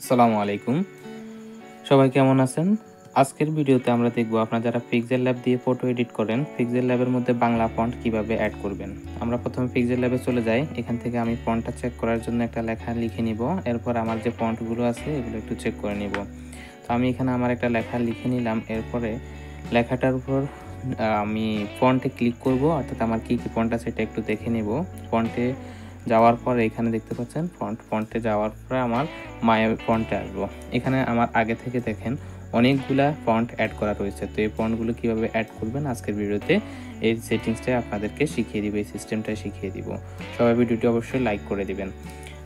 আসসালামু আলাইকুম। সবাই কেমন আছেন? আজকের ভিডিওতে আমরা দেখব আপনারা যারা পিক্সেল ল্যাব দিয়ে ফটো এডিট করেন, পিক্সেল ল্যাবের মধ্যে বাংলা ফন্ট কিভাবে এড করবেন। আমরা প্রথমে পিক্সেল ল্যাবে চলে যাই। এখান থেকে আমি ফন্টটা চেক করার জন্য একটা লেখা লিখে নিব। এরপর আমার যে ফন্টগুলো আছে এগুলো একটু চেক করে নিব। তো আমি এখানে আমার একটা লেখা লিখে নিলাম। এরপরে লেখাটার উপর আমি ফন্টে ক্লিক করব, অর্থাৎ আমার কি ফন্ট আছে এটা একটু দেখে নিব। ফন্টে যাওয়ার পরে এখানে দেখতে পাচ্ছেন ফন্টে যাওয়ার পরে আমার মায়া ফন্টে আসবো। এখানে আমার আগে থেকে দেখেন অনেকগুলা ফন্ট অ্যাড করা রয়েছে। তো এই ফন্টগুলো কীভাবে অ্যাড করবেন আজকের ভিডিওতে এই সেটিংসটাই আপনাদেরকে শিখিয়ে দিব, এই সিস্টেমটাই শিখিয়ে দিব। সবাই ভিডিওটি অবশ্যই লাইক করে দিবেন।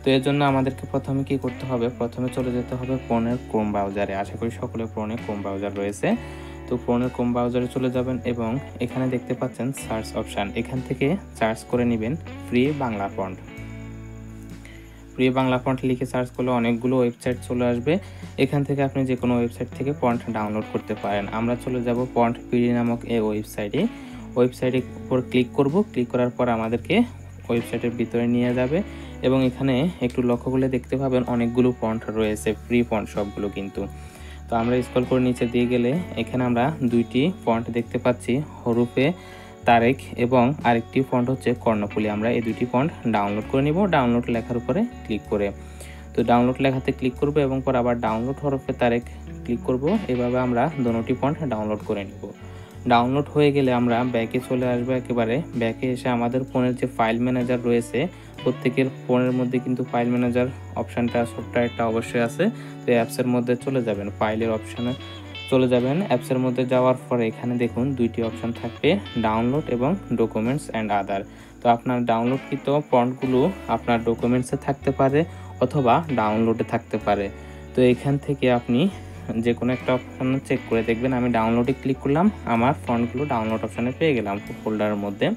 তো এর জন্য আমাদেরকে প্রথমে কি করতে হবে, প্রথমে চলে যেতে হবে ফোনের ক্রোম ব্রাউজারে। আশা করি সকলের ফোনে ক্রোম ব্রাউজার রয়েছে। তো ফোনের ক্রোম ব্রাউজারে চলে যাবেন এবং এখানে দেখতে পাচ্ছেন সার্চ অপশান, এখান থেকে সার্চ করে নেবেন free Bangla font. Free Bangla font লিখে সার্চ করলে অনেকগুলো ওয়েবসাইট চলে আসবে। এখান থেকে আপনি যে কোনো ওয়েবসাইট থেকে ফন্ট ডাউনলোড করতে পারেন। আমরা চলে যাব ফন্ট পিডি নামক এই ওয়েবসাইটের উপর ক্লিক করব। ক্লিক করার পর আমাদেরকে ওয়েবসাইটের ভিতরে নিয়ে যাবে এবং এখানে একটু লক্ষ্য করলে দেখতে পাবেন অনেকগুলো ফন্ট রয়েছে, ফ্রি ফন্ট সবগুলো কিন্তু। তো আমরা স্ক্রল করে নিচে দিয়ে গেলে এখানে আমরা দুইটি ফন্ট দেখতে পাচ্ছি, হরুফে তারেক এবং আরেকটি ফন্ট হচ্ছে কর্ণফুলী। আমরা এই দুটি ফন্ট ডাউনলোড করে নিব ডাউনলোড লেখার উপরে ক্লিক করে। তো ডাউনলোড লেখাতে ক্লিক করব এবং পর আবার ডাউনলোড হরফে তারেক ক্লিক করব। এভাবে আমরা দুটি ফন্ট ডাউনলোড করে নিব। ডাউনলোড হয়ে গেলে আমরা ব্যাকে চলে আসবো। একেবারে ব্যাকে এসে আমাদের ফোনের যে ফাইল ম্যানেজার রয়েছে, প্রত্যেকের ফোনের মধ্যে কিন্তু ফাইল ম্যানেজার অপশানটা সফটওয়্যারটা অবশ্যই আছে। তো অ্যাপসের মধ্যে চলে যাবেন, ফাইলের অপশানে চলে যাবেন। অ্যাপসের মধ্যে যাওয়ার পরে এখানে দেখুন দুইটি অপশান থাকবে, ডাউনলোড এবং ডকুমেন্টস অ্যান্ড আদার। তো আপনার ডাউনলোডকৃত ফন্টগুলো আপনার ডকুমেন্টসে থাকতে পারে অথবা ডাউনলোডে থাকতে পারে। তো এখান থেকে আপনি যে কোনো একটা অপশান চেক করে দেখবেন। আমি ডাউনলোডে ক্লিক করলাম, আমার ফন্টগুলো ডাউনলোড অপশানে পেয়ে গেলাম ফোল্ডারের মধ্যে।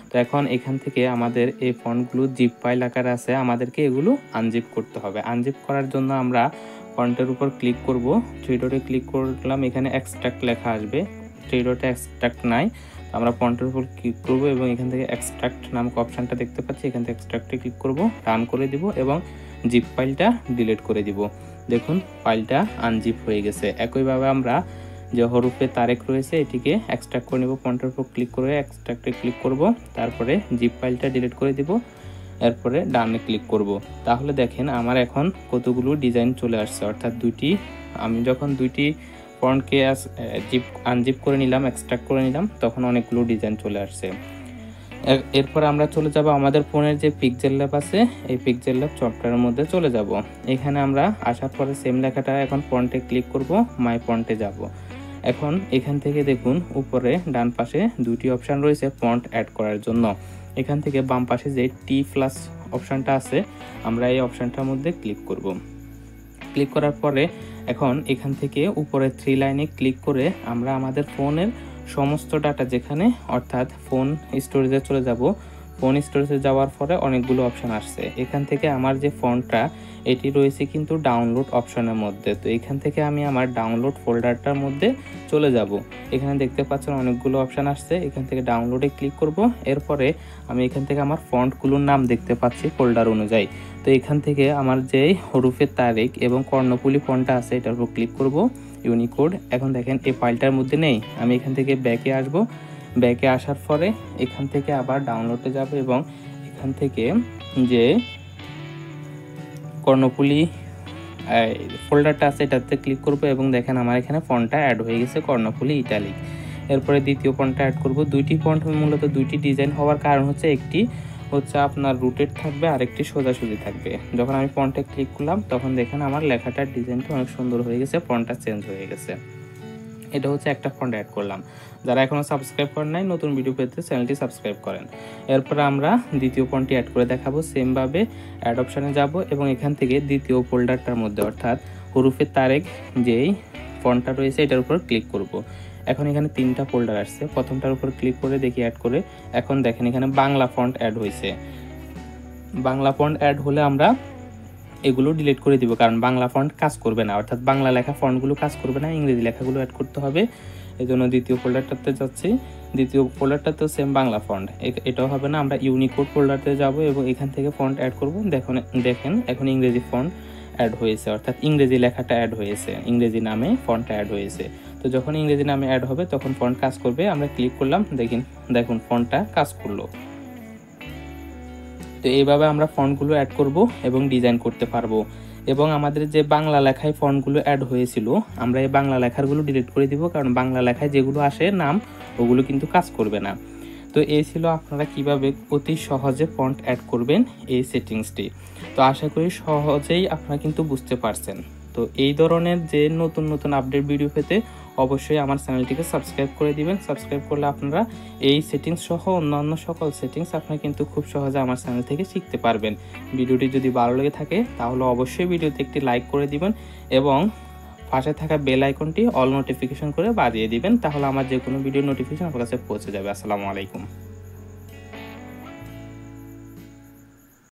তো এখন এখান থেকে আমাদের এই ফন্টগুলো জিপ ফাইল আকারে আছে, আমাদেরকে এগুলো আনজিপ করতে হবে। আনজিপ করার জন্য আমরা ফন্টের উপর ক্লিক করব, থ্রি ডটে ক্লিক করলাম, এখানে এক্সট্রাক্ট লেখা আসবে। থ্রি ডটে এক্সট্রাক্ট নাই, আমরা ফন্টের উপর ক্লিক করব এবং এখান থেকে এক্সট্রাক্ট নামক অপশানটা দেখতে পাচ্ছি, এখান থেকে এক্সট্রাক্টে ক্লিক করব, রান করে দিব এবং জিপ ফাইলটা ডিলিট করে দিব। দেখুন ফাইলটা আনজিপ হয়ে গেছে। একইভাবে আমরা যে হরফে তারেক রয়েছে এটিকে এক্সট্রাক্ট করে নেব, ফন্টের উপর ক্লিক করে এক্সট্রাক্টে ক্লিক করব, তারপরে জিপ ফাইলটা ডিলিট করে দিব, এরপরে ডানে ক্লিক করব। তাহলে দেখেন আমার এখন কতগুলো ডিজাইন চলে আসছে, অর্থাৎ আমি যখন দুইটি ফন্টকে আনজিপ করে নিলাম, এক্সট্রাক্ট করে নিলাম, তখন অনেকগুলো ডিজাইন চলে আসছে। এরপর আমরা চলে যাব আমাদের ফোনের যে পিক্সেল ল্যাব আছে, এই পিক্সেল ল্যাব সফটওয়্যারের মধ্যে চলে যাব। এখানে আমরা আসার পরে সেম লেখাটা এখন ফন্টে ক্লিক করব, মাই ফন্টে যাব। এখন এখান থেকে দেখুন উপরে ডান পাশে দুইটি অপশান রয়েছে ফন্ট অ্যাড করার জন্য। এখান থেকে বাম পাশে যে টি প্লাস অপশানটা আছে, আমরা এই অপশানটার মধ্যে ক্লিক করব। ক্লিক করার পরে এখন এখান থেকে উপরে থ্রি লাইনে ক্লিক করে আমরা আমাদের ফোনের সমস্ত ডাটা যেখানে, অর্থাৎ ফোন স্টোরেজে চলে যাব। ফোন স্টোরেজে যাওয়ার পরে অনেকগুলো অপশান আসছে। এখান থেকে আমার যে ফন্টটা এটি রয়েছে কিন্তু ডাউনলোড অপশানের মধ্যে। তো এখান থেকে আমি আমার ডাউনলোড ফোল্ডারটার মধ্যে চলে যাব। এখানে দেখতে পাচ্ছেন অনেকগুলো অপশান আসছে, এখান থেকে ডাউনলোডে ক্লিক করব। এরপরে আমি এখান থেকে আমার ফন্টগুলোর নাম দেখতে পাচ্ছি ফোল্ডার অনুযায়ী। তো এখান থেকে আমার যে হরুফে তারেক এবং কর্ণফুলী ফন্টটা আছে এটার উপর ক্লিক করব, ইউনিকোড। এখন দেখেন এই ফাইলটার মধ্যে নেই, আমি এখান থেকে ব্যাকে আসব। ব্যাকে আসার পরে এখান থেকে আবার ডাউনলোডে যাব এবং এখান থেকে যে কর্ণফুলী ফোল্ডারটা আছে এটাতে ক্লিক করব এবং দেখেন আমার এখানে ফন্টটা অ্যাড হয়ে গেছে, কর্ণফুলী ইটালিক। এরপরে দ্বিতীয় ফন্টটা অ্যাড করব। দুইটি ফন্ট মূলত দুইটি ডিজাইন হওয়ার কারণ হচ্ছে একটি হচ্ছে আপনার রুটেড থাকবে আর একটি সোজাসুজি থাকবে। যখন আমি ফন্টে ক্লিক করলাম তখন দেখেন আমার লেখাটার ডিজাইনটা অনেক সুন্দর হয়ে গেছে, ফন্টটা চেঞ্জ হয়ে গেছে। এটা হচ্ছে একটা ফন্ট অ্যাড করলাম। যারা এখনও সাবস্ক্রাইব করেন নাই, নতুন ভিডিও পেতে চ্যানেলটি সাবস্ক্রাইব করেন। এরপরে আমরা দ্বিতীয় ফন্টটি অ্যাড করে দেখাবো। সেমভাবে অ্যাড অপশানে যাব এবং এখান থেকে দ্বিতীয় ফোল্ডারটার মধ্যে, অর্থাৎ হরুফে তারেক যেই ফন্টটা রয়েছে এটার উপর ক্লিক করব। এখন এখানে তিনটা ফোল্ডার আসছে, প্রথমটার উপর ক্লিক করে দেখি অ্যাড করে। এখন দেখেন এখানে বাংলা ফন্ট অ্যাড হয়েছে। বাংলা ফন্ট অ্যাড হলে আমরা এগুলো ডিলিট করে দিব, কারণ বাংলা ফন্ট কাজ করবে না, অর্থাৎ বাংলা লেখা ফন্টগুলো কাজ করবে না, ইংরেজি লেখাগুলো অ্যাড করতে হবে। এই জন্য দ্বিতীয় ফোল্ডারটাতে যাচ্ছি। দ্বিতীয় ফোল্ডারটাতেও সেম বাংলা ফন্ট, এটাও হবে না, আমরা ইউনিকোড ফোল্ডারতে যাব এবং এখান থেকে ফন্ট অ্যাড করব। দেখেন এখন ইংরেজি ফন্ট অ্যাড হয়েছে, অর্থাৎ ইংরেজি লেখাটা অ্যাড হয়েছে, ইংরেজি নামে ফন্টটা অ্যাড হয়েছে। তো যখন ইংরেজি নামে অ্যাড হবে তখন ফন্ট কাজ করবে। আমরা ক্লিক করলাম, দেখুন ফন্টটা কাজ করলো। তো এইভাবে আমরা ফন্টগুলো অ্যাড করব এবং ডিজাইন করতে পারবো। এবং আমাদের যে বাংলা লেখায় ফন্টগুলো অ্যাড হয়েছিল, আমরা এই বাংলা লেখাগুলো ডিলিট করে দিব, কারণ বাংলা লেখায় যেগুলো আসে নাম, ওগুলো কিন্তু কাজ করবে না। তো এই ছিল আপনারা কিভাবে অতি সহজে ফন্ট অ্যাড করবেন এই সেটিংসটি। তো আশা করি সহজেই আপনারা কিন্তু বুঝতে পারছেন। তো এই ধরনের যে নতুন নতুন আপডেট ভিডিও পেতে অবশ্যই আমার চ্যানেলটিকে সাবস্ক্রাইব করে দিবেন। সাবস্ক্রাইব করলে আপনারা এই সেটিংস সহ অন্যান্য সকল সেটিংস আপনারা কিন্তু খুব সহজে আমার চ্যানেল থেকে শিখতে পারবেন। ভিডিওটি যদি ভালো লেগে থাকে তাহলে অবশ্যই ভিডিওতে একটি লাইক করে দিবেন এবং পাশে থাকা বেল আইকনটি অল নোটিফিকেশন করে বাজিয়ে দিবেন, তাহলে আমার যে কোনো ভিডিও নোটিফিকেশন আপনার কাছে পৌঁছে যাবে। আসসালামু আলাইকুম।